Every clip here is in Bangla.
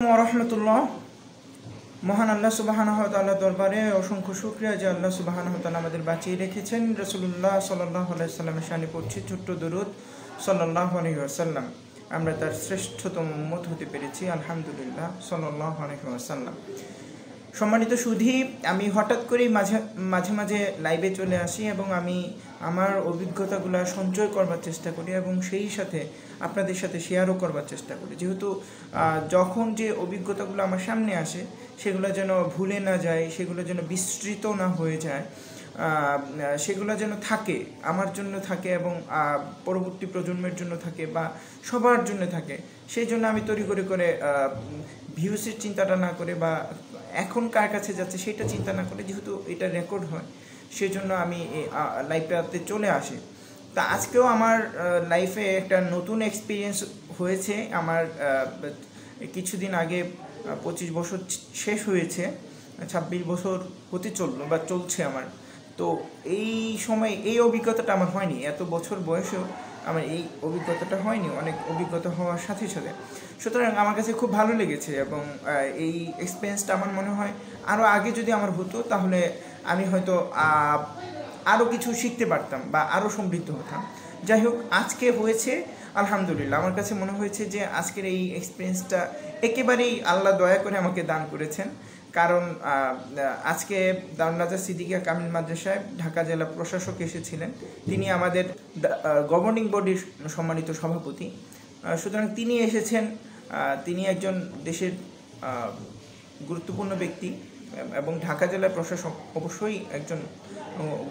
রহমতুল্লাহ। মহান আল্লাহ সুবহানাহু ওয়া তাআলার দরবারে অসংখ্য শুকরিয়া যে আল্লাহ সুবহানাহু ওয়া তাআলা আমাদের বাঁচিয়ে রেখেছেন। রাসূলুল্লাহ সাল্লাল্লাহু আলাইহি ওয়াসাল্লামের শানে পড়ছি ছোট্ট দরুদ সাল্লাল্লাহু আলাইহি ওয়াসাল্লাম। আমরা তার শ্রেষ্ঠতম উম্মত হতে পেরেছি, আলহামদুলিল্লাহ সাল্লাল্লাহু আলাইহি ওয়াসাল্লাম। সম্মানিত সুধী, আমি হঠাৎ করেই মাঝে মাঝে লাইভে চলে আসি এবং আমি আমার অভিজ্ঞতাগুলো সঞ্চয় করবার চেষ্টা করি এবং সেই সাথে আপনাদের সাথে শেয়ারও করবার চেষ্টা করি, যেহেতু যখন যে অভিজ্ঞতাগুলো আমার সামনে আসে সেগুলো যেন ভুলে না যায়, সেগুলো যেন বিস্তৃত না হয়ে যায়, সেগুলো যেন থাকে, আমার জন্য থাকে এবং পরবর্তী প্রজন্মের জন্য থাকে বা সবার জন্য থাকে। সেই জন্য আমি তড়িঘড়ি করে ভিউসের চিন্তাটা না করে বা এখন কার কাছে যাচ্ছে সেটা চিন্তা না করে, যেহেতু এটা রেকর্ড হয় সেই জন্য আমি লাইভটাতে চলে আসি। তা আজকেও আমার লাইফে একটা নতুন এক্সপিরিয়েন্স হয়েছে। আমার কিছুদিন আগে 25 বছর শেষ হয়েছে, 26 বছর হতে চললো বা চলছে আমার। তো এই সময় এই অভিজ্ঞতাটা আমার হয়নি, এত বছর বয়সেও আমার এই অভিজ্ঞতাটা হয়নি, অনেক অভিজ্ঞতা হওয়ার সাথে সাথে। সুতরাং আমার কাছে খুব ভালো লেগেছে এবং এই এক্সপিরিয়েন্সটা আমার মনে হয় আরও আগে যদি আমার হতো তাহলে আমি হয়তো আরও কিছু শিখতে পারতাম বা আরও সমৃদ্ধ হতাম। যাই হোক, আজকে হয়েছে আলহামদুলিল্লাহ। আমার কাছে মনে হয়েছে যে আজকের এই এক্সপিরিয়েন্সটা একেবারেই আল্লাহ দয়া করে আমাকে দান করেছেন। কারণ আজকে দারুন নাজাত সিদ্দিকিয়া কামিল মাদ্রাসায় ঢাকা জেলা প্রশাসক এসেছিলেন। তিনি আমাদের গভর্নিং বডির সম্মানিত সভাপতি। সুতরাং তিনি এসেছেন। তিনি একজন দেশের গুরুত্বপূর্ণ ব্যক্তি এবং ঢাকা জেলার প্রশাসক অবশ্যই একজন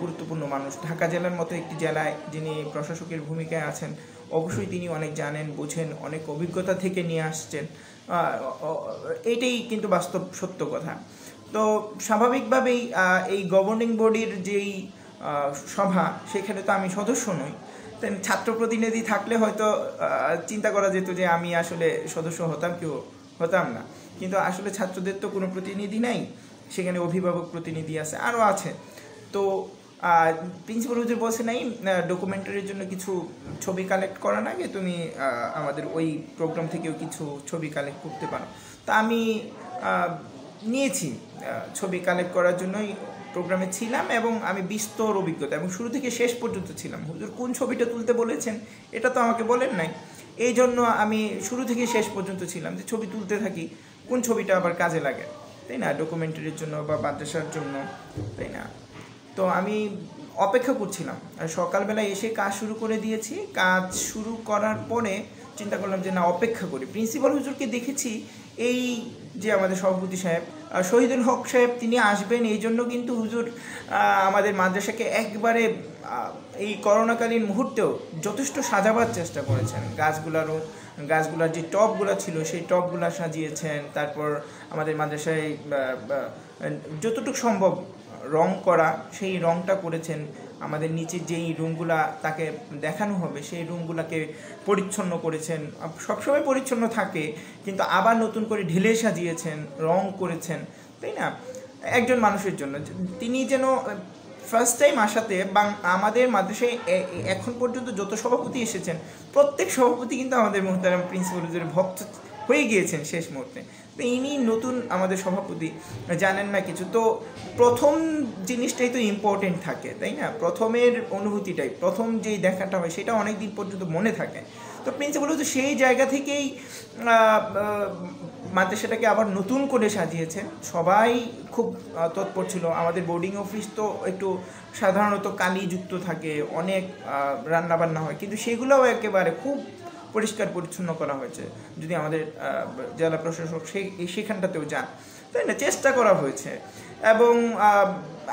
গুরুত্বপূর্ণ মানুষ। ঢাকা জেলার মতো একটি জেলায় যিনি প্রশাসকের ভূমিকায় আছেন, অবশ্যই তিনি অনেক জানেন, বোঝেন, অনেক অভিজ্ঞতা থেকে নিয়ে আসছেন। এইটাই কিন্তু বাস্তব সত্য কথা। তো স্বাভাবিকভাবেই এই গভর্নিং বডির যেই সভা, সেখানে তো আমি সদস্য নই। ছাত্র প্রতিনিধি থাকলে হয়তো চিন্তা করা যেত যে আমি আসলে সদস্য হতাম, কেউ হতাম না। কিন্তু আসলে ছাত্রদের তো কোনো প্রতিনিধি নাই, সেখানে অভিভাবক প্রতিনিধি আছে, আরও আছে। তো প্রিন্সিপাল হুজুর বলছে নাই ডকুমেন্টারির জন্য কিছু ছবি কালেক্ট করার আগে তুমি আমাদের ওই প্রোগ্রাম থেকেও কিছু ছবি কালেক্ট করতে পারো। তা আমি নিয়েছি, ছবি কালেক্ট করার জন্যই প্রোগ্রামে ছিলাম এবং আমি বিস্তর অভিজ্ঞতা এবং শুরু থেকে শেষ পর্যন্ত ছিলাম। হুজুর কোন ছবিটা তুলতে বলেছেন এটা তো আমাকে বলেন নাই, এই জন্য আমি শুরু থেকে শেষ পর্যন্ত ছিলাম যে ছবি তুলতে থাকি, কোন ছবিটা আবার কাজে লাগে, তাই না, ডকুমেন্টারির জন্য বা মাদ্রাসার জন্য, তাই না। তো আমি অপেক্ষা করছিলাম, সকালবেলায় এসে কাজ শুরু করে দিয়েছি। কাজ শুরু করার পরে চিন্তা করলাম যে না, অপেক্ষা করি। প্রিন্সিপাল হুজুরকে দেখেছি, এই যে আমাদের সভাপতি সাহেব শহীদুল হক সাহেব, তিনি আসবেন এই জন্য কিন্তু হুজুর আমাদের মাদ্রাসাকে একবারে এই করোনাকালীন মুহূর্তেও যথেষ্ট সাজাবার চেষ্টা করেছেন। গাছগুলার যে টবগুলো ছিল সেই টবগুলা সাজিয়েছেন। তারপর আমাদের মাদ্রাসায় যতটুকু সম্ভব রং করা, সেই রংটা করেছেন। আমাদের নিচে যেই রুমগুলা তাকে দেখানো হবে সেই রুমগুলাকে পরিচ্ছন্ন করেছেন। সবসময় পরিচ্ছন্ন থাকে, কিন্তু আবার নতুন করে ঢেলে সাজিয়েছেন, রং করেছেন, তাই না। একজন মানুষের জন্য তিনি যেন ফার্স্ট টাইম আসাতে আমাদের মাদ্রাসায় এখন পর্যন্ত যত সভাপতি এসেছেন প্রত্যেক সভাপতি কিন্তু আমাদের মুহতারাম প্রিন্সিপাল হুজুরের ভক্ত হয়ে গিয়েছেন শেষ মুহূর্তে। তো ইনি নতুন আমাদের সভাপতি, জানেন না কিছু। তো প্রথম জিনিসটাই তো ইম্পর্টেন্ট থাকে, তাই না। প্রথমের অনুভূতিটাই, প্রথম যেই দেখাটা হয় সেটা অনেক দিন পর্যন্ত মনে থাকে। তো প্রিন্সিপাল হুজুর সেই জায়গা থেকেই মাদ্রাসাটাকে আবার নতুন করে সাজিয়েছেন। সবাই খুব তৎপর ছিল। আমাদের বোর্ডিং অফিস তো একটু সাধারণত কালিযুক্ত থাকে, অনেক রান্নাবান্না হয়, কিন্তু সেগুলোও একেবারে খুব পরিষ্কার পরিচ্ছন্ন করা হয়েছে। যদি আমাদের জেলা প্রশাসক সেখানটাতেও যান, তাই না, চেষ্টা করা হয়েছে। এবং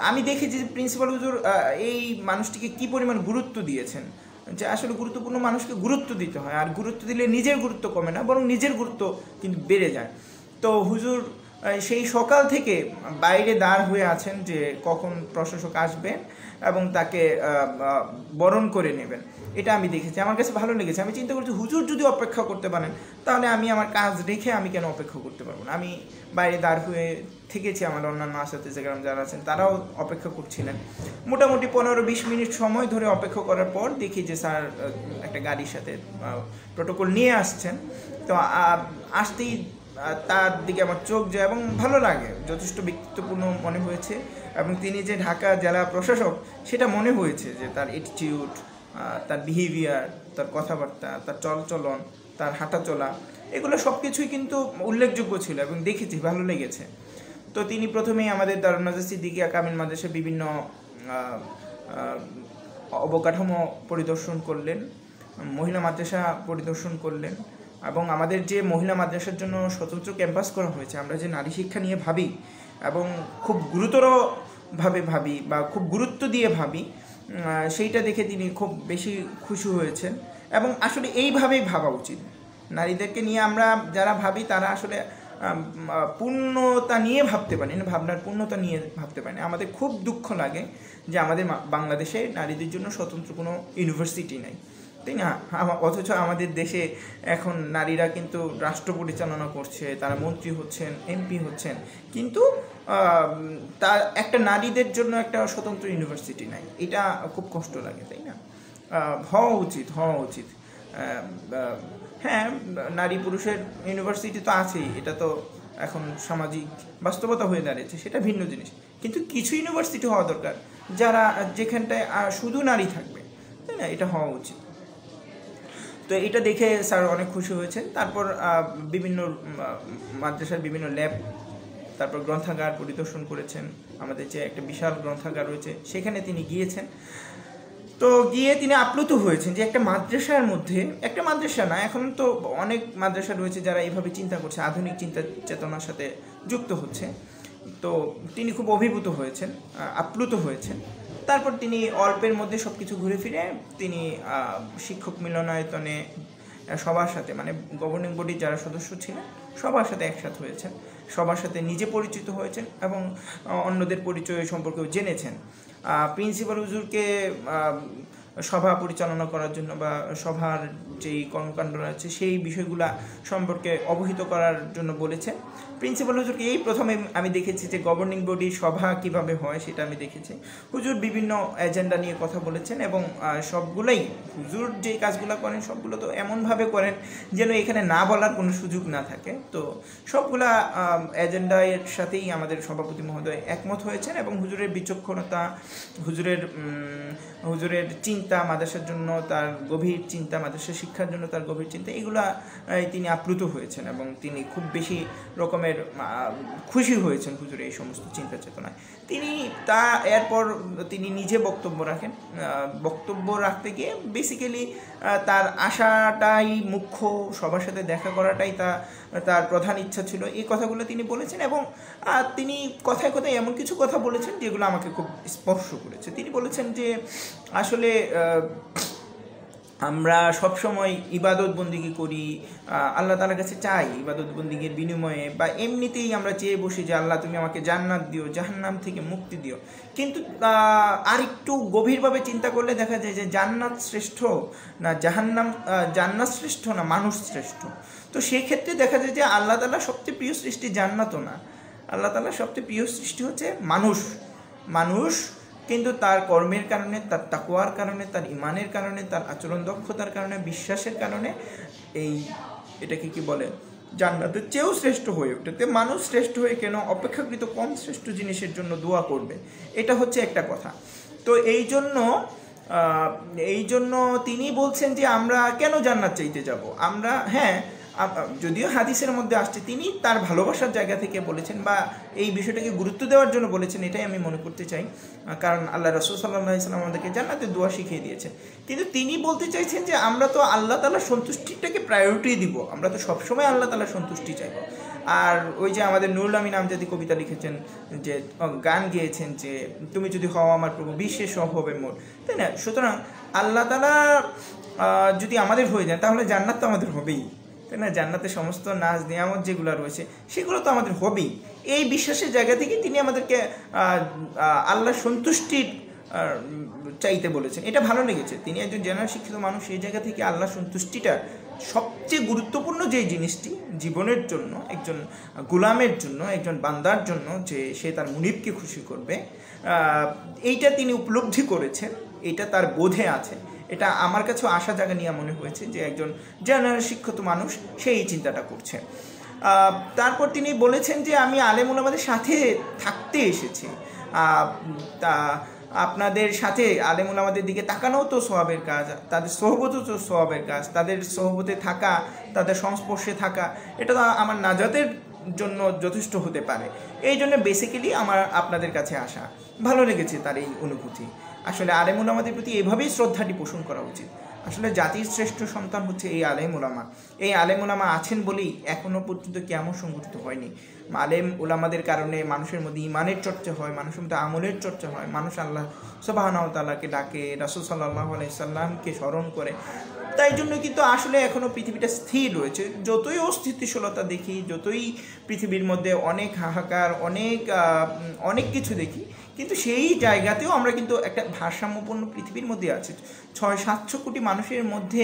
আমি দেখেছি যে প্রিন্সিপাল হুজুর এই মানুষটিকে কি পরিমাণ গুরুত্ব দিয়েছেন, যে আসলে গুরুত্বপূর্ণ মানুষকে গুরুত্ব দিতে হয়, আর গুরুত্ব দিলে নিজের গুরুত্ব কমে না, বরং নিজের গুরুত্ব কিন্তু বেড়ে যায়। তো হুজুর সেই সকাল থেকে বাইরে দাঁড় হয়ে আছেন যে কখন প্রশাসক আসবেন এবং তাকে বরণ করে নেবেন। এটা আমি দেখেছি, আমার কাছে ভালো লেগেছে। আমি চিন্তা করছি হুজুর যদি অপেক্ষা করতে পারেন তাহলে আমি আমার কাজ রেখে আমি কেন অপেক্ষা করতে পারবো না। আমি বাইরে দাঁড় হয়ে থেকেছি, আমার অন্যান্য আসাতিজা কেরাম যারা আছেন তারাও অপেক্ষা করছিলেন। মোটামুটি 15-20 মিনিট সময় ধরে অপেক্ষা করার পর দেখি যে স্যার একটা গাড়ির সাথে প্রোটোকল নিয়ে আসছেন। তো আসতেই তার দিকে আমার চোখ যায় এবং ভালো লাগে, যথেষ্ট ব্যক্তিত্বপূর্ণ মনে হয়েছে। এবং তিনি যে ঢাকা জেলা প্রশাসক সেটা মনে হয়েছে যে তার অ্যাটিটিউড, তার বিহেভিয়ার, তার কথাবার্তা, তার চলচলন, তার হাঁটা চলা, এগুলো সব কিছুই কিন্তু উল্লেখযোগ্য ছিল এবং দেখেছি, ভালো লেগেছে। তো তিনি প্রথমেই আমাদের দারুন নাজার সিদ্দিকিয়া কামিল মাদ্রাসার বিভিন্ন অবকাঠামো পরিদর্শন করলেন, মহিলা মাদ্রাসা পরিদর্শন করলেন, এবং আমাদের যে মহিলা মাদ্রাসার জন্য স্বতন্ত্র ক্যাম্পাস করা হয়েছে, আমরা যে নারী শিক্ষা নিয়ে ভাবি এবং খুব গুরুতরভাবে ভাবি বা খুব গুরুত্ব দিয়ে ভাবি, সেইটা দেখে তিনি খুব বেশি খুশি হয়েছেন। এবং আসলে এইভাবেই ভাবা উচিত, নারীদেরকে নিয়ে আমরা যারা ভাবি তারা আসলে পূর্ণতা নিয়ে ভাবতে পারি না, ভাবনার পূর্ণতা নিয়ে ভাবতে পারি না। আমাদের খুব দুঃখ লাগে যে আমাদের বাংলাদেশে নারীদের জন্য স্বতন্ত্র কোনো ইউনিভার্সিটি নেই, তাই না? অথচ আমাদের দেশে এখন নারীরা কিন্তু রাষ্ট্র পরিচালনা করছে, তারা মন্ত্রী হচ্ছেন, এমপি হচ্ছেন, কিন্তু তার একটা নারীদের জন্য একটা স্বতন্ত্র ইউনিভার্সিটি নাই। এটা খুব কষ্ট লাগে, তাই না? হওয়া উচিত। হ্যাঁ, নারী পুরুষের ইউনিভার্সিটি তো আছেই, এটা তো এখন সামাজিক বাস্তবতা হয়ে দাঁড়িয়েছে, সেটা ভিন্ন জিনিস। কিন্তু কিছু ইউনিভার্সিটি হওয়া দরকার যেখানটায় শুধু নারী থাকবে, তাই না? এটা হওয়া উচিত। তো এটা দেখে স্যার অনেক খুশি হয়েছেন। তারপর বিভিন্ন মাদ্রাসার বিভিন্ন ল্যাব, তারপর গ্রন্থাগার পরিদর্শন করেছেন। আমাদের যে একটা বিশাল গ্রন্থাগার রয়েছে সেখানে তিনি গিয়েছেন। তো গিয়ে তিনি আপ্লুত হয়েছেন যে একটা মাদ্রাসার মধ্যে, একটা মাদ্রাসা না, এখন তো অনেক মাদ্রাসা রয়েছে যারা এইভাবে চিন্তা করছে, আধুনিক চিন্তা চেতনার সাথে যুক্ত হচ্ছে। তো তিনি খুব অভিভূত হয়েছেন, আপ্লুত হয়েছেন। তারপর তিনি অল্পের মধ্যে সব কিছু ঘুরে ফিরে তিনি শিক্ষক মিলনায়তনে সবার সাথে, মানে গভর্নিং বডির যারা সদস্য ছিলেন সবার সাথে একসাথে হয়েছেন, সবার সাথে নিজে পরিচিত হয়েছেন এবং অন্যদের পরিচয় সম্পর্কেও জেনেছেন। প্রিন্সিপাল হুজুরকে সভা পরিচালনা করার জন্য বা সভার যেই কর্মকাণ্ডরা আছে সেই বিষয়গুলা সম্পর্কে অবহিত করার জন্য বলেছেন। প্রিন্সিপাল হুজুরকে এই প্রথমে আমি দেখেছি যে গভর্নিং বডির সভা কিভাবে হয় সেটা আমি দেখেছি। হুজুর বিভিন্ন এজেন্ডা নিয়ে কথা বলেছেন এবং সবগুলোই হুজুর যেই কাজগুলো করেন সবগুলো তো এমনভাবে করেন যেন এখানে না বলার কোনো সুযোগ না থাকে। তো সবগুলা এজেন্ডার সাথেই আমাদের সভাপতি মহোদয় একমত হয়েছেন এবং হুজুরের বিচক্ষণতা, হুজুরের চিন্তা মাদ্রাসার জন্য, তার গভীর চিন্তা, মাদ্রাসা শিক্ষার জন্য তার গভীর চিন্তা, এগুলা তিনি আপ্লুত হয়েছেন এবং তিনি খুব বেশি রকমের খুশি হয়েছেন হুজুরের এই সমস্ত চিন্তা চেতনায়। এরপর তিনি নিজে বক্তব্য রাখেন। বক্তব্য রাখতে গিয়ে বেসিক্যালি তার আশাটাই মুখ্য, সবার সাথে দেখা করাটাই তার প্রধান ইচ্ছা ছিল। এই কথাগুলো তিনি বলেছেন এবং তিনি কথায় কথায় এমন কিছু কথা বলেছেন যেগুলো আমাকে খুব স্পর্শ করেছে। তিনি বলেছেন যে আসলে আমরা সবসময় ইবাদত বন্দিগি করি, আল্লাহ তাআলার কাছে চাই ইবাদত বন্দিগির বিনিময়ে, বা এমনিতেই আমরা চেয়ে বসি যে আল্লাহ তুমি আমাকে জান্নাত দিও, জাহান্নাম থেকে মুক্তি দিও। কিন্তু আর একটু গভীরভাবে চিন্তা করলে দেখা যায় যে জান্নাত শ্রেষ্ঠ না জাহান্নাম, জান্নাত শ্রেষ্ঠ না মানুষ শ্রেষ্ঠ। তো সেক্ষেত্রে দেখা যায় যে আল্লাহ তাআলার সবচেয়ে প্রিয় সৃষ্টি জান্নাতও না, আল্লাহ তাআলার সবচেয়ে প্রিয় সৃষ্টি হচ্ছে মানুষ। কিন্তু তার কর্মের কারণে, তার তাকওয়ার কারণে, তার ইমানের কারণে, তার আচরণ দক্ষতার কারণে, বিশ্বাসের কারণে এটাকে কি বলে জান্নাতের চেয়েও শ্রেষ্ঠ হয়ে ওঠে। মানুষ শ্রেষ্ঠ হয়ে কেন অপেক্ষাকৃত কম শ্রেষ্ঠ জিনিসের জন্য দোয়া করবে, এটা হচ্ছে একটা কথা। তো এই জন্য তিনি বলছেন যে আমরা কেন জান্নাত চাইতে যাব আমরা। হ্যাঁ, যদিও হাদিসের মধ্যে আসছে, তিনি তার ভালোবাসার জায়গা থেকে বলেছেন বা এই বিষয়টাকে গুরুত্ব দেওয়ার জন্য বলেছেন, এটাই আমি মনে করতে চাই। কারণ আল্লাহ রাসূল সাল্লাল্লাহু আলাইহি ওয়াসাল্লাম আমাদেরকে জান্নাতের দোয়া শিখিয়ে দিয়েছেন। কিন্তু তিনি বলতে চাইছেন যে আমরা তো আল্লাহ তাআলার সন্তুষ্টিটাকে প্রায়োরিটি দিব, আমরা তো সবসময় আল্লাহ তাআলার সন্তুষ্টি চাইব। আর ওই যে আমাদের নুরুল আমিন আমজাদি কবিতা লিখেছেন, যে গান গেয়েছেন যে তুমি যদি হও আমার প্রভু বিশ্বের সব হবে মোর, তাই না? সুতরাং আল্লাহ তাআলা যদি আমাদের হয়ে যায় তাহলে জান্নাত তো আমাদের হবেই, তাই না? জান্নাতের সমস্ত নাজ নিয়ামত যেগুলো রয়েছে সেগুলো তো আমাদের হবেই। এই বিশ্বাসের জায়গা থেকে তিনি আমাদেরকে আল্লাহর সন্তুষ্টির চাইতে বলেছেন, এটা ভালো লেগেছে। তিনি একজন জেনারেল শিক্ষিত মানুষ, এই জায়গা থেকে আল্লাহর সন্তুষ্টিটা সবচেয়ে গুরুত্বপূর্ণ যে জিনিসটি জীবনের জন্য, একজন গোলামের জন্য, একজন বান্দার জন্য, যে সে তার মুনিবকে খুশি করবে, এইটা তিনি উপলব্ধি করেছেন, এটা তার বোধে আছে। এটা আমার কাছেও আশা জায়গা নিয়ে মনে হয়েছে যে একজন জেনারেল শিক্ষিত মানুষ সেই চিন্তাটা করছে। তারপর তিনি বলেছেন যে আমি আলেম ওলামাদের সাথে থাকতে এসেছি, তা আপনাদের সাথে আলেম ওলামাদের দিকে তাকানোও তো সওয়াবের কাজ, তাদের সোহবতও তো সওয়াবের কাজ, তাদের সোহবতে থাকা, তাদের সংস্পর্শে থাকা, এটা তো আমার নাজাতের জন্য যথেষ্ট হতে পারে। এই জন্য বেসিক্যালি আমার আপনাদের কাছে আসা। ভালো লেগেছে তার এই অনুভূতি। আসলে আলেম ওলামাদের প্রতি এভাবেই শ্রদ্ধাটি পোষণ করা উচিত। আসলে জাতির শ্রেষ্ঠ সন্তান হচ্ছে এই আলেম ওলামা। এই আলেম ওলামা আছেন বলেই এখনও পর্যন্ত কিয়ামত সংঘটিত হয়নি। আলেম ওলামাদের কারণে মানুষের মধ্যে ইমানের চর্চা হয়, মানুষের মধ্যে আমলের চর্চা হয়, মানুষ আল্লাহ সুবহানাহু ওয়া তাআলাকে ডাকে, রাসূল সাল্লাল্লাহু আলাইহি সাল্লামকে স্মরণ করে। তাই জন্য কিন্তু আসলে এখনও পৃথিবীটা স্থির রয়েছে। যতই অস্থিতিশীলতা দেখি, যতই পৃথিবীর মধ্যে অনেক হাহাকার, অনেক কিছু দেখি, কিন্তু সেই জায়গাতেও আমরা কিন্তু একটা ভারসাম্যপূর্ণ পৃথিবীর মধ্যে আছি। 600-700 কোটি মানুষের মধ্যে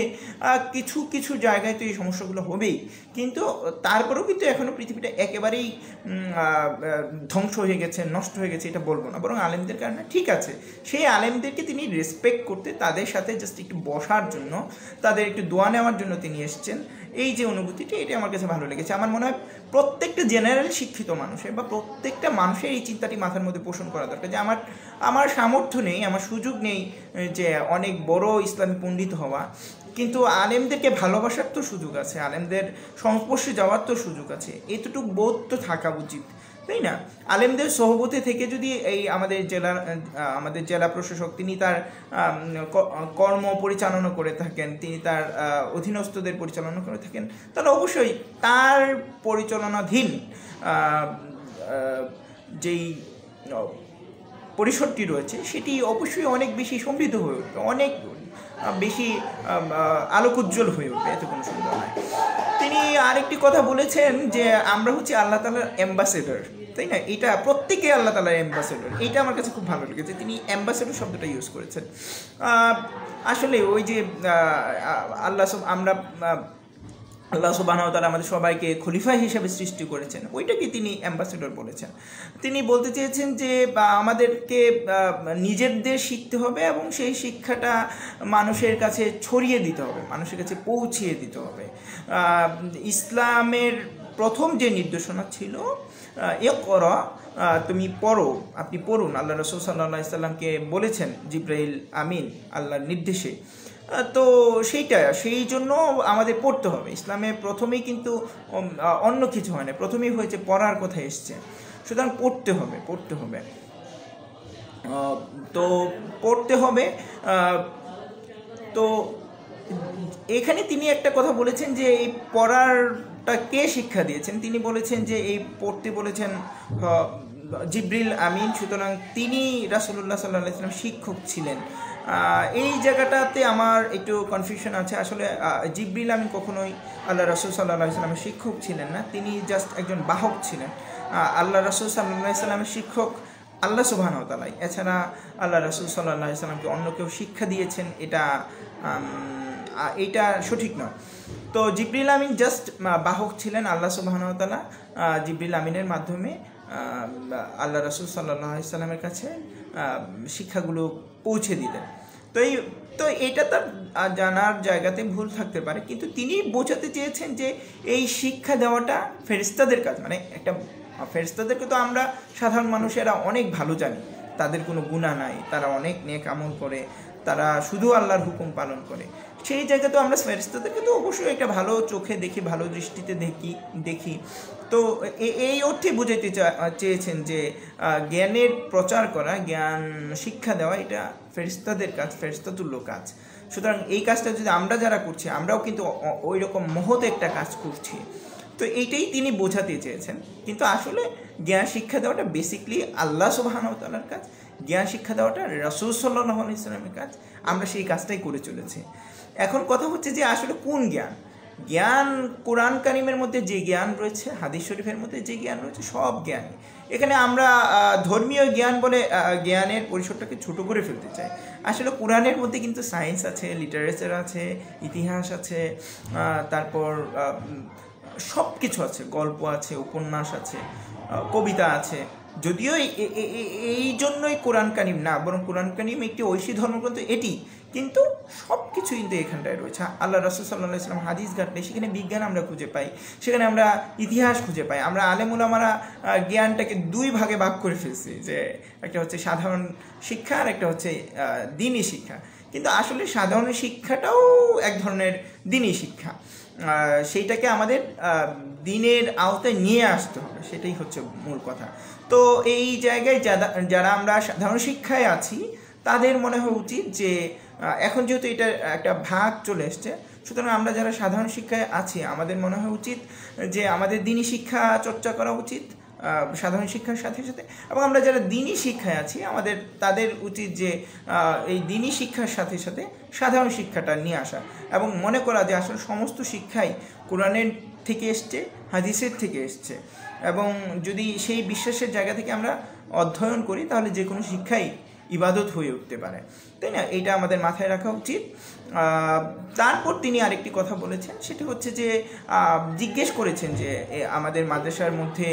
কিছু কিছু জায়গায় তো এই সমস্যাগুলো হবেই, কিন্তু তারপরেও কিন্তু এখনও পৃথিবীটা একেবারেই ধ্বংস হয়ে গেছে, নষ্ট হয়ে গেছে এটা বলবো না, বরং আলেমদের কারণে ঠিক আছে। সেই আলেমদেরকে তিনি রেসপেক্ট করতে, তাদের সাথে জাস্ট একটু বসার জন্য, তাদের একটু দোয়া নেওয়ার জন্য তিনি এসছেন। এই যে অনুভূতিটি, এটা আমার কাছে ভালো লেগেছে। আমার মনে হয় প্রত্যেকটা জেনারেল শিক্ষিত মানুষের বা প্রত্যেকটা মানুষের এই চিন্তাটি মাথার মধ্যে পোষণ করা দরকার যে আমার সামর্থ্য নেই, আমার সুযোগ নেই যে অনেক বড় ইসলামী পণ্ডিত হওয়া, কিন্তু আলেমদেরকে ভালোবাসার তো সুযোগ আছে, আলেমদের সংস্পর্শে যাওয়ার তো সুযোগ আছে, এতটুকু বোধ তো থাকা উচিত, তাই না? আলেমদের সহবতে থেকে যদি এই আমাদের জেলা প্রশাসক তিনি তার কর্ম পরিচালনা করে থাকেন, তিনি তার অধীনস্থদের পরিচালনা করে থাকেন, তাহলে অবশ্যই তার পরিচালনাধীন যেই পরিসরটি রয়েছে সেটি অবশ্যই অনেক বেশি সমৃদ্ধ হয়ে উঠবে, অনেক বেশি আলোকোজ্জ্বল হয়ে উঠবে, এত কোনো সন্দেহ নয়। তিনি আরেকটি কথা বলেছেন যে আমরা হচ্ছে আল্লাহ তাআলার অ্যাম্বাসেডর, তাই না? এটা প্রত্যেকে আল্লাহ তাআলার অ্যাম্বাসেডর, এইটা আমার কাছে খুব ভালো লেগেছে। তিনি অ্যাম্বাসেডর শব্দটা ইউজ করেছেন। আসলে ওই যে আল্লাহ সুবহানাহু ওয়া তাআলা আমাদের সবাইকে খলিফা হিসেবে সৃষ্টি করেছেন, ওইটাকে তিনি অ্যাম্বাসেডর বলেছেন। তিনি বলতে চেয়েছেন যে আমাদেরকে নিজেদের শিখতে হবে এবং সেই শিক্ষাটা মানুষের কাছে ছড়িয়ে দিতে হবে, মানুষের কাছে পৌঁছিয়ে দিতে হবে। ইসলামের প্রথম যে নির্দেশনা ছিল ইকরা, তুমি পড়ো, আপনি পড়ুন, আল্লাহ রাসূল সাল্লাল্লাহু আলাইহি সাল্লামকে বলেছেন জিবরাইল আমিন আল্লাহর নির্দেশে। তো সেই জন্য আমাদের পড়তে হবে। ইসলামে প্রথমেই কিন্তু অন্য কিছু হয় না, প্রথমেই হয়েছে পড়ার কথা এসছে, সুতরাং পড়তে হবে। তো পড়তে হবে। তো এখানে তিনি একটা কথা বলেছেন যে এই পড়ারটা কে শিক্ষা দিয়েছেন। তিনি বলেছেন যে এই পড়তে বলেছেন জিবরিল আমিন, সুতরাং তিনি রাসূলুল্লাহ সাল্লাল্লাহু আলাইহি ওয়াসাল্লাম শিক্ষক ছিলেন। এই জায়গাটাতে আমার একটু কনফিউশন আছে। আসলে জিবরিল আমিন কখনোই আল্লাহ রাসূল সাল্লাল্লাহু আলাইহি ওয়াসাল্লামের শিক্ষক ছিলেন না, তিনি জাস্ট একজন বাহক ছিলেন। আল্লাহ রাসূল সাল্লাল্লাহু আলাইহি ওয়াসাল্লামের শিক্ষক আল্লাহ সুবহানাহু ওয়া তাআলা, এছাড়া আল্লাহ রাসূল সাল্লাল্লাহু আলাইহি ওয়াসাল্লামকে অন্য কেউ শিক্ষা দিয়েছেন এটা সঠিক নয়। তো জিবরিল আমিন জাস্ট বাহক ছিলেন, আল্লাহ সুবহানাহু ওয়া তাআলা জিবরিল আমিনের মাধ্যমে আল্লাহ রাসূল সাল্লাল্লাহু আলাইহি ওয়াসাল্লামের কাছে শিক্ষাগুলো পৌঁছে দিলেন। তো এটা তার জানার জায়গাতে ভুল থাকতে পারে, কিন্তু তিনি বোঝাতে চেয়েছেন যে এই শিক্ষা দেওয়াটা ফেরেশতাদের কাজ। মানে একটা ফেরেশতাদেরকে তো আমরা সাধারণ মানুষেরা অনেক ভালো জানি, তাদের কোনো গুনাহ নাই, তারা অনেক নেক আমল করে, তারা শুধু আল্লাহর হুকুম পালন করে। সেই জায়গায় তো আমরা ফেরেশতাদেরকে তো অবশ্যই একটা ভালো চোখে দেখি, ভালো দৃষ্টিতে দেখি। তো এই অর্থে বুঝাইতে চেয়েছেন যে জ্ঞানের প্রচার করা, জ্ঞান শিক্ষা দেওয়া, এটা ফেরেশতাদের কাজ, ফেরেশতাতুল্য কাজ। সুতরাং এই কাজটা যদি আমরা যারা করছি, আমরাও কিন্তু ওই রকম মহৎ একটা কাজ করছি। তো এইটাই তিনি বোঝাতে চেয়েছেন। কিন্তু আসলে জ্ঞান শিক্ষা দেওয়াটা বেসিকলি আল্লাহ সুবহানাহু ওয়া তাআলার কাজ, জ্ঞান শিক্ষা দেওয়াটা রাসূল সাল্লাল্লাহু আলাইহি ওয়াসাল্লামের কাজ। আমরা সেই কাজটাই করে চলেছি। এখন কথা হচ্ছে যে আসলে কোন জ্ঞান কোরআন কারিমের মধ্যে যে জ্ঞান রয়েছে, হাদিস শরীফের মধ্যে যে জ্ঞান রয়েছে, সব জ্ঞান। এখানে আমরা ধর্মীয় জ্ঞান বলে জ্ঞানের পরিসরটাকে ছোট করে ফেলতে চাই। আসলে কোরআনের মধ্যে কিন্তু সায়েন্স আছে, লিটারেচার আছে, ইতিহাস আছে, তারপর সব কিছু আছে, গল্প আছে, উপন্যাস আছে, কবিতা আছে। যদিও এই জন্যই কোরআন কারিম না, বরং কোরআন কারিম একটি ঐশী ধর্মগ্রন্থ এটি, কিন্তু সব কিছু কিন্তু এখানটায় রয়েছে। আল্লাহ রাসূল সাল্লাল্লাহু আলাইহি ওয়াসাল্লাম হাদিস ঘাটলে সেখানে বিজ্ঞান আমরা খুঁজে পাই, সেখানে আমরা ইতিহাস খুঁজে পাই। আমরা আলেম উলামারা জ্ঞানটাকে দুই ভাগে ভাগ করে ফেলছি, যে একটা হচ্ছে সাধারণ শিক্ষা আর একটা হচ্ছে দ্বীনি শিক্ষা। কিন্তু আসলে সাধারণ শিক্ষাটাও এক ধরনের দ্বীনি শিক্ষা, সেইটাকে আমাদের দ্বীনের আওতায় নিয়ে আসতে হবে, সেটাই হচ্ছে মূল কথা। তো এই জায়গায় যারা আমরা সাধারণ শিক্ষায় আছি তাদের মনে হয় উচিত যে এখন যেহেতু এটা একটা ভাগ চলে এসছে, সুতরাং আমরা যারা সাধারণ শিক্ষায় আছি আমাদের মনে হয় উচিত যে আমাদের দ্বীনি শিক্ষা চর্চা করা উচিত সাধারণ শিক্ষার সাথে সাথে, এবং আমরা যারা দ্বীনি শিক্ষায় আছি তাদের উচিত যে এই দ্বীনি শিক্ষার সাথে সাথে সাধারণ শিক্ষাটা নিয়ে আসা, এবং মনে করা যে আসলে সমস্ত শিক্ষাই কোরআনের থেকে এসছে, হাদিসের থেকে এসছে, এবং যদি সেই বিশ্বাসের জায়গা থেকে আমরা অধ্যয়ন করি তাহলে যে কোনো শিক্ষাই ইবাদত হয়ে উঠতে পারে, তাই না? এইটা আমাদের মাথায় রাখা উচিত। তারপর তিনি আরেকটি কথা বলেছেন, সেটা হচ্ছে যে জিজ্ঞেস করেছেন যে আমাদের মাদ্রাসার মধ্যে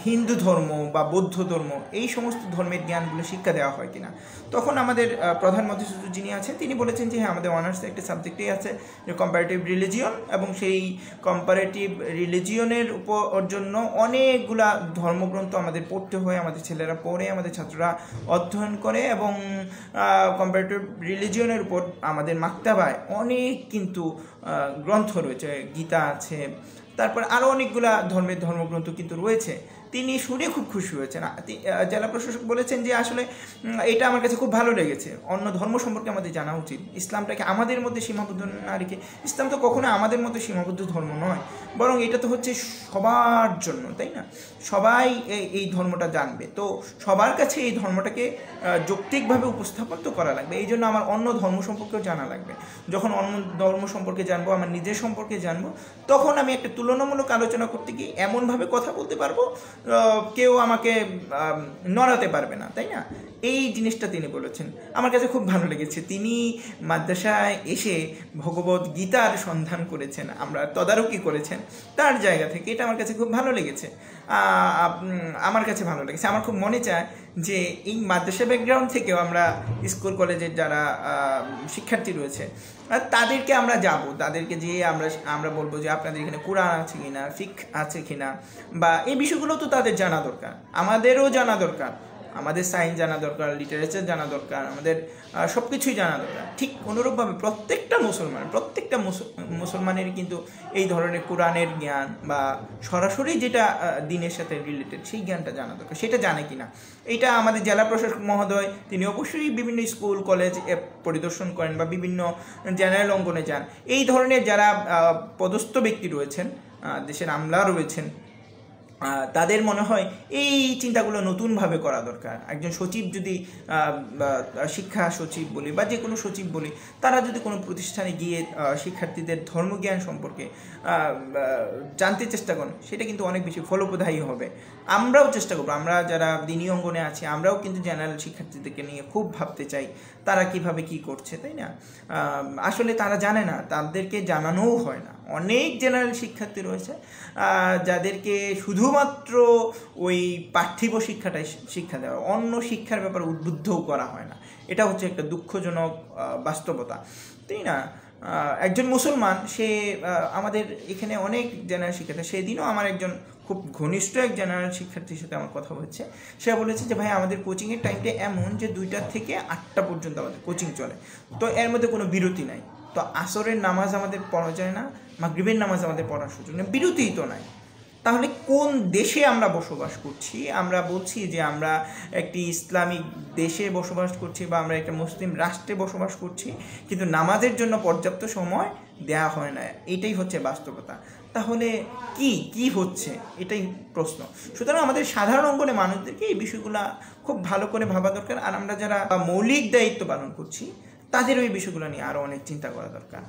হিন্দু ধর্ম বা বৌদ্ধ ধর্ম এই সমস্ত ধর্মের জ্ঞানগুলো শিক্ষা দেওয়া হয় কিনা। তখন আমাদের প্রধান মধ্যস্থ যিনি আছেন তিনি বলেছেন যে হ্যাঁ, আমাদের অনার্সে একটা সাবজেক্টেই আছে যে কম্পারেটিভ রিলিজিয়ন, এবং সেই কম্পারেটিভ রিলিজিয়নের উপর জন্য অনেকগুলা ধর্মগ্রন্থ আমাদের পড়তে হয়, আমাদের ছেলেরা পড়ে, আমাদের ছাত্ররা অধ্যয়ন করে, এবং কম্পারেটিভ রিলিজিয়নের উপর আমাদের মাক্তাবায় অনেক কিন্তু গ্রন্থ রয়েছে, গীতা আছে, তারপর আরও অনেকগুলা ধর্মগ্রন্থ কিন্তু রয়েছে। তিনি শুনে খুব খুশি হয়েছেন। জেলা প্রশাসক বলেছেন যে আসলে এটা আমার কাছে খুব ভালো লেগেছে, অন্য ধর্ম সম্পর্কে আমাদের জানা উচিত, ইসলামটাকে আমাদের মধ্যে সীমাবদ্ধ না রেখে, ইসলাম তো কখনো আমাদের মধ্যে সীমাবদ্ধ ধর্ম নয়, বরং এটা তো হচ্ছে সবার জন্য, তাই না? সবাই এই ধর্মটা জানবে, তো সবার কাছে এই ধর্মটাকে যৌক্তিকভাবে উপস্থাপন তো করা লাগবে। এই জন্য আমার অন্য ধর্ম সম্পর্কেও জানা লাগবে। যখন অন্য ধর্ম সম্পর্কে জানবো, আমার নিজের সম্পর্কে জানবো, তখন আমি একটা তুলনামূলক আলোচনা করতে গিয়ে এমনভাবে কথা বলতে পারবো কেউ আমাকে নড়াতে পারবে না, তাই না? এই জিনিসটা তিনি বলেছেন, আমার কাছে খুব ভালো লেগেছে। তিনি মাদ্রাসায় এসে ভগবত গীতার সন্ধান করেছেন, আমরা তদারকি করেছেন তার জায়গা থেকে, এটা আমার কাছে খুব ভালো লেগেছে। আমার কাছে ভালো লেগেছে। আমার খুব মনে চায় যে এই মাদ্রাসা ব্যাকগ্রাউন্ড থেকেও আমরা স্কুল কলেজের যারা শিক্ষার্থী রয়েছে তাদেরকে আমরা যাব, তাদেরকে যেয়ে আমরা বলবো যে আপনাদের এখানে কোরআন আছে কিনা, ফিক আছে কিনা, বা এই বিষয়গুলো তো তাদের জানা দরকার, আমাদেরও জানা দরকার, আমাদের সায়েন্স জানা দরকার, লিটারেচার জানা দরকার, আমাদের সব কিছুই জানা দরকার। ঠিক অনুরূপভাবে প্রত্যেকটা মুসলমানের কিন্তু এই ধরনের কোরআনের জ্ঞান বা সরাসরি যেটা দ্বীনের সাথে রিলেটেড সেই জ্ঞানটা জানা দরকার, সেটা জানে কিনা। এইটা আমাদের জেলা প্রশাসক মহোদয় তিনি অবশ্যই বিভিন্ন স্কুল কলেজ পরিদর্শন করেন বা বিভিন্ন জেনারেল অঙ্গনে যান। এই ধরনের যারা পদস্থ ব্যক্তি রয়েছেন, দেশের আমলা রয়েছেন, তাদের মনে হয় এই চিন্তাগুলো নতুনভাবে করা দরকার। একজন সচিব যদি শিক্ষা সচিব বলি বা যে কোনো সচিব বলি, তারা যদি কোনো প্রতিষ্ঠানে গিয়ে শিক্ষার্থীদের ধর্মজ্ঞান সম্পর্কে জানতে চেষ্টা করেন, সেটা কিন্তু অনেক বেশি ফলপ্রদায়ী হবে। আমরাও চেষ্টা করবো, আমরা যারা দ্বীনি অঙ্গনে আছি আমরাও কিন্তু জেনারেল শিক্ষার্থীদেরকে নিয়ে খুব ভাবতে চাই তারা কিভাবে কি করছে, তাই না? আসলে তারা জানে না, তাদেরকে জানানোও হয় না। অনেক জেনারেল শিক্ষার্থী রয়েছে যাদেরকে শুধুমাত্র ওই পার্থিব শিক্ষাটাই শিক্ষা দেওয়া, অন্য শিক্ষার ব্যাপারে উদ্বুদ্ধও করা হয় না। এটা হচ্ছে একটা দুঃখজনক বাস্তবতা, তাই না? একজন মুসলমান, সে আমাদের এখানে অনেক জেনারেল শিক্ষার্থী, সেদিনও আমার একজন খুব ঘনিষ্ঠ এক জেনারেল শিক্ষার্থীর সাথে আমার কথা হচ্ছে, সে বলেছে যে ভাই আমাদের কোচিংয়ের টাইমটা এমন যে 2টা থেকে 8টা পর্যন্ত আমাদের কোচিং চলে, তো এর মধ্যে কোনো বিরতি নাই। তো আসরের নামাজ আমাদের পড়া যায় না, মাগরিবের নামাজ আমাদের পড়ার সুযোগ নেই, বিরতিই তো নাই। তাহলে কোন দেশে আমরা বসবাস করছি? আমরা বলছি যে আমরা একটি ইসলামিক দেশে বসবাস করছি বা আমরা একটা মুসলিম রাষ্ট্রে বসবাস করছি, কিন্তু নামাজের জন্য পর্যাপ্ত সময় দেয়া হয় না। এটাই হচ্ছে বাস্তবতা। তাহলে কি হচ্ছে, এটাই প্রশ্ন। সুতরাং আমাদের সাধারণ অঙ্গনে মানুষদেরকে এই বিষয়গুলো খুব ভালো করে ভাবা দরকার, আর আমরা যারা মৌলিক দায়িত্ব পালন করছি তাদের ওই বিষয়গুলো নিয়ে আরও অনেক চিন্তা করা দরকার।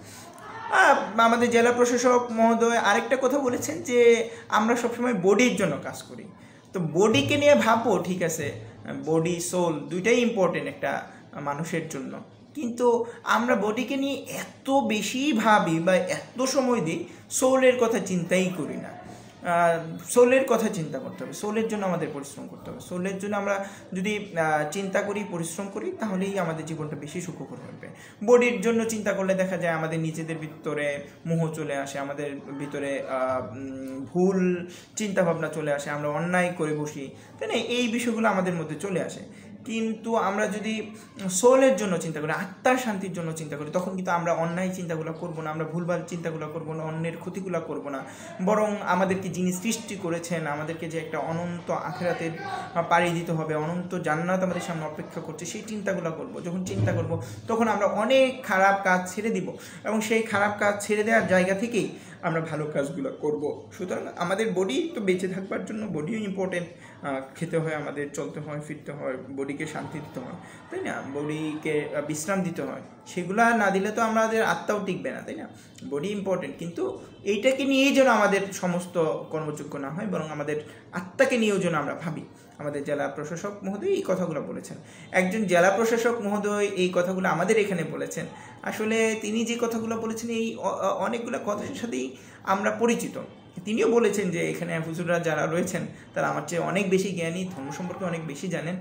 আমাদের জেলা প্রশাসক মহোদয় আরেকটা কথা বলেছেন যে আমরা সবসময় বডির জন্য কাজ করি, তো বডিকে নিয়ে ভাববো, ঠিক আছে, বডি সোল দুইটাই ইম্পর্টেন্ট একটা মানুষের জন্য, কিন্তু আমরা বডিকে নিয়ে এত বেশি ভাবি বা এত সময় দিই, সোলের কথা চিন্তাই করি না। সোলের কথা চিন্তা করতে হবে, সোলের জন্য আমাদের পরিশ্রম করতে হবে। সোলের জন্য আমরা যদি চিন্তা করি, পরিশ্রম করি, তাহলেই আমাদের জীবনটা বেশি সুখকর হবে। বডির জন্য চিন্তা করলে দেখা যায় আমাদের নিজেদের ভিতরে মোহ চলে আসে, আমাদের ভিতরে ভুল চিন্তাভাবনা চলে আসে, আমরা অন্যায় করে বসি, তাই না? এই বিষয়গুলো আমাদের মধ্যে চলে আসে। কিন্তু আমরা যদি সোলের জন্য চিন্তা করি, আত্মার শান্তির জন্য চিন্তা করি, তখন কিন্তু আমরা অন্যায় চিন্তাগুলো করবো না, আমরা ভুলভাল চিন্তাগুলো করবো না, অন্যের ক্ষতিগুলো করবো না, বরং আমাদেরকে যিনি সৃষ্টি করেছেন, আমাদেরকে যে একটা অনন্ত আখিরাতের পাড়ি দিতে হবে, অনন্ত জান্নাত আমাদের সামনে অপেক্ষা করছে, সেই চিন্তাগুলো করবো। যখন চিন্তা করব তখন আমরা অনেক খারাপ কাজ ছেড়ে দিব, এবং সেই খারাপ কাজ ছেড়ে দেওয়ার জায়গা থেকেই আমরা ভালো কাজগুলো করব। সুতরাং আমাদের বডি তো বেঁচে থাকবার জন্য বডিও ইম্পর্টেন্ট, খেতে হয়, আমাদের চলতে হয়, ফিরতে হয়, বডিকে শান্তি দিতে হয়, তাই না? বডিকে বিশ্রাম দিতে হয়, সেগুলা না দিলে তো আমাদের আত্মাও টিকবে না, তাই না? বডি ইম্পর্টেন্ট, কিন্তু এইটাকে নিয়েই যেন আমাদের সমস্ত কর্মযোগ্য না হয়, বরং আমাদের আত্মাকে নিয়েও যেন আমরা ভাবি। আমাদের জেলা প্রশাসক মহোদয় এই কথাগুলো বলেছেন, একজন জেলা প্রশাসক মহোদয় এই কথাগুলো আমাদের এখানে বলেছেন। আসলে তিনি যে কথাগুলো বলেছেন, এই অনেকগুলো কথার সাথেই আমরা পরিচিত। তিনিও বলেছেন যে এখানে হুজুররা যারা রয়েছেন তারা আমার চেয়ে অনেক বেশি জ্ঞানী, ধর্ম সম্পর্কে অনেক বেশি জানেন,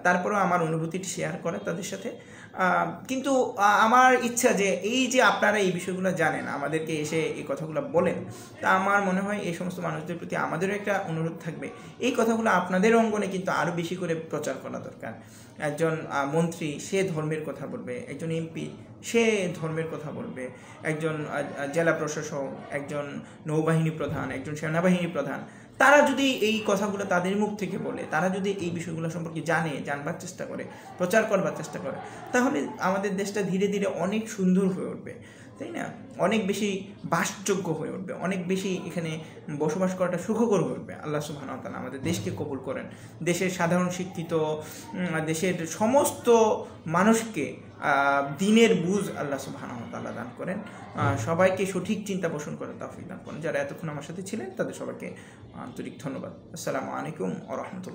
তারপরেও আমার অনুভূতিটি শেয়ার করে তাদের সাথে। কিন্তু আমার ইচ্ছা যে এই যে আপনারা এই বিষয়গুলো জানেন, আমাদেরকে এসে এই কথাগুলো বলেন, তা আমার মনে হয় এই সমস্ত মানুষদের প্রতি আমাদেরও একটা অনুরোধ থাকবে, এই কথাগুলো আপনাদের অঙ্গনে কিন্তু আরও বেশি করে প্রচার করা দরকার। একজন মন্ত্রী সে ধর্মের কথা বলবে, একজন এমপি সে ধর্মের কথা বলবে, একজন জেলা প্রশাসক, একজন নৌবাহিনী প্রধান, একজন সেনাবাহিনী প্রধান, তারা যদি এই কথাগুলো তাদের মুখ থেকে বলে, তারা যদি এই বিষয়গুলো সম্পর্কে জানবার চেষ্টা করে, প্রচার করবার চেষ্টা করে, তাহলে আমাদের দেশটা ধীরে ধীরে অনেক সুন্দর হয়ে উঠবে, তাই না? অনেক বেশি বাসযোগ্য হয়ে উঠবে, অনেক বেশি এখানে বসবাস করাটা সুখকর হয়ে উঠবে। আল্লাহ সুবহানাহু ওয়া তাআলা আমাদের দেশকে কবুল করেন, দেশের সাধারণ শিক্ষিত, দেশের সমস্ত মানুষকে দিনের বুঝ আল্লাহ সুবহানাহু ওয়া তাআলা দান করেন, সবাইকে সঠিক চিন্তা পোষণ করার তৌফিক দান করেন। যারা এতক্ষণ আমার সাথে ছিলেন তাদের সবাইকে আন্তরিক ধন্যবাদ। আসসালামু আলাইকুম ওয়া রাহমাতুল্লাহ।